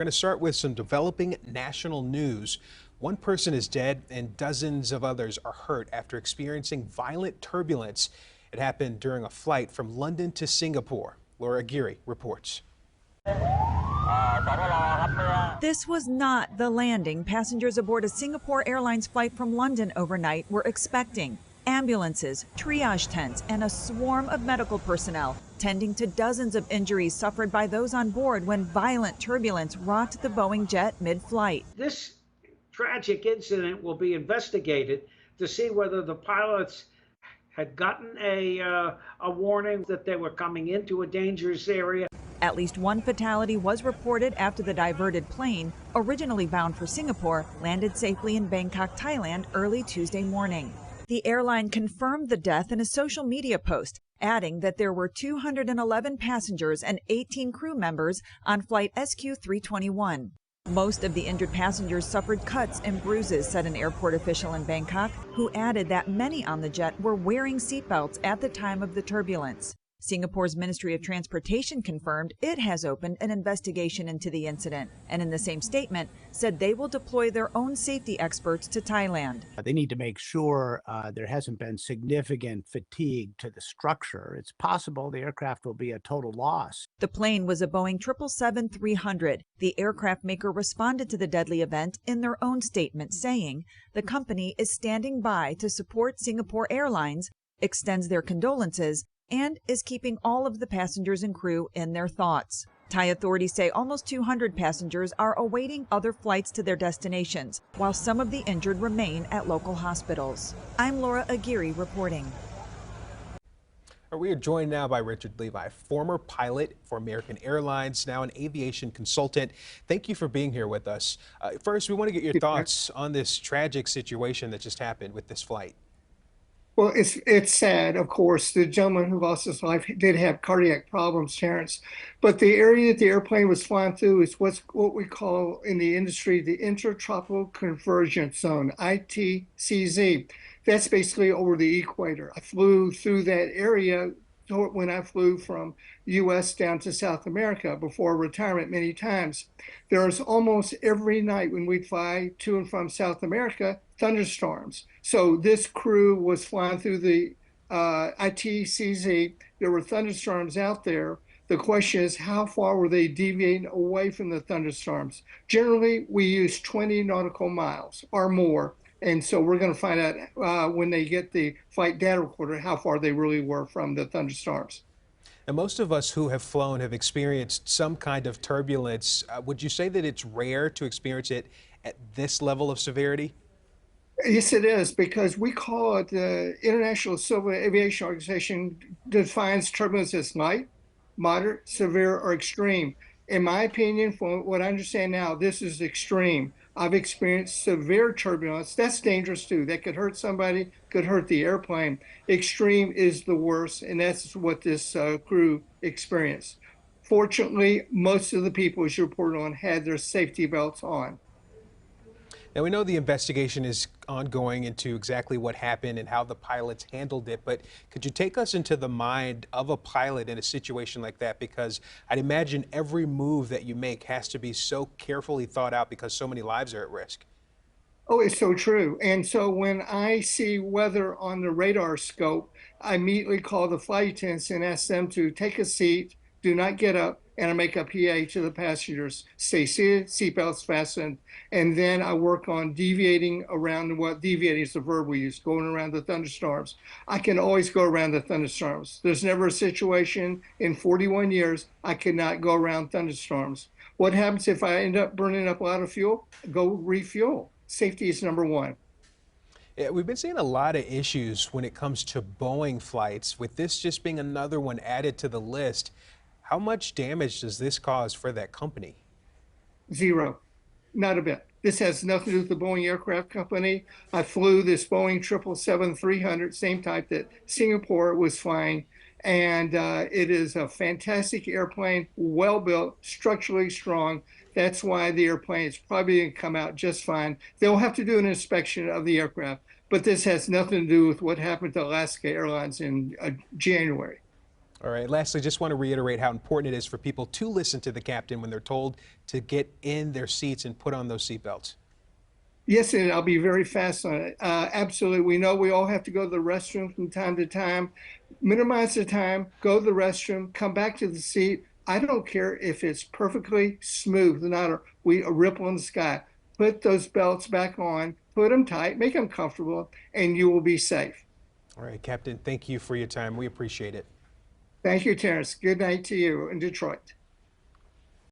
We're going to start with some developing national news. One person is dead and dozens of others are hurt after experiencing violent turbulence. It happened during a flight from London to Singapore. Laura Aguirre reports. This was not the landing passengers aboard a Singapore Airlines flight from London overnight were expecting. Ambulances, triage tents, and a swarm of medical personnel tending to dozens of injuries suffered by those on board when violent turbulence rocked the Boeing jet mid-flight. This tragic incident will be investigated to see whether the pilots had gotten a warning that they were coming into a dangerous area. At least one fatality was reported after the diverted plane, originally bound for Singapore, landed safely in Bangkok, Thailand early Tuesday morning. The airline confirmed the death in a social media post, adding that there were 211 passengers and 18 crew members on flight SQ321. Most of the injured passengers suffered cuts and bruises, said an airport official in Bangkok, who added that many on the jet were wearing seatbelts at the time of the turbulence. Singapore's Ministry of Transportation confirmed it has opened an investigation into the incident, and in the same statement said they will deploy their own safety experts to Thailand. They need to make sure there hasn't been significant fatigue to the structure. It's possible the aircraft will be a total loss. The plane was a Boeing 777-300. The aircraft maker responded to the deadly event in their own statement, saying the company is standing by to support Singapore Airlines, extends their condolences, and is keeping all of the passengers and crew in their thoughts. Thai authorities say almost 200 passengers are awaiting other flights to their destinations, while some of the injured remain at local hospitals. I'm Laura Aguirre reporting. We are joined now by Richard Levy, former pilot for American Airlines, now an aviation consultant. Thank you for being here with us. First, we want to get your thoughts on this tragic situation that just happened with this flight. Well, it's sad, of course. The gentleman who lost his life did have cardiac problems, Terrence. But the area that the airplane was flying through is what we call in the industry the Intertropical Convergence Zone, ITCZ. That's basically over the equator. I flew through that area when I flew from U.S. down to South America before retirement many times. There's almost every night when we fly to and from South America, thunderstorms. So this crew was flying through the ITCZ. There were thunderstorms out there. The question is, how far were they deviating away from the thunderstorms? Generally, we use 20 nautical miles or more. And so we're going to find out when they get the flight data recorder how far they really were from the thunderstorms. And most of us who have flown have experienced some kind of turbulence. Would you say that it's rare to experience it at this level of severity? Yes, it is, because we call it the International Civil Aviation Organization defines turbulence as light, moderate, severe, or extreme. In my opinion, from what I understand now, this is extreme. I've experienced severe turbulence. That's dangerous too. That could hurt somebody, could hurt the airplane. Extreme is the worst, and that's what this crew experienced. Fortunately, most of the people, as you reported on, had their safety belts on. Now, we know the investigation is ongoing into exactly what happened and how the pilots handled it, but could you take us into the mind of a pilot in a situation like that? Because I'd imagine every move that you make has to be so carefully thought out because so many lives are at risk. Oh, it's so true. And so when I see weather on the radar scope, I immediately call the flight attendants and ask them to take a seat, do not get up, and I make a PA to the passengers, stay seated, seatbelts fastened, and then I work on deviating around. What deviating is the verb we use, going around the thunderstorms. I can always go around the thunderstorms. There's never a situation in 41 years I cannot go around thunderstorms. What happens if I end up burning up a lot of fuel? Go refuel. Safety is number one. Yeah, we've been seeing a lot of issues when it comes to Boeing flights, with this just being another one added to the list. How much damage does this cause for that company? Zero, not a bit. This has nothing to do with the Boeing Aircraft Company. I flew this Boeing 777-300, same type that Singapore was flying. And it is a fantastic airplane, well built, structurally strong. That's why the airplane is probably going to come out just fine. They'll have to do an inspection of the aircraft, but this has nothing to do with what happened to Alaska Airlines in January. All right, lastly, just want to reiterate how important it is for people to listen to the captain when they're told to get in their seats and put on those seatbelts. Yes, and I'll be very fast on it. Absolutely. We know we all have to go to the restroom from time to time. Minimize the time, go to the restroom, come back to the seat. I don't care if it's perfectly smooth, not a ripple in the sky. Put those belts back on, put them tight, make them comfortable, and you will be safe. All right, Captain, thank you for your time. We appreciate it. Thank you, Terrence. Good night to you in Detroit.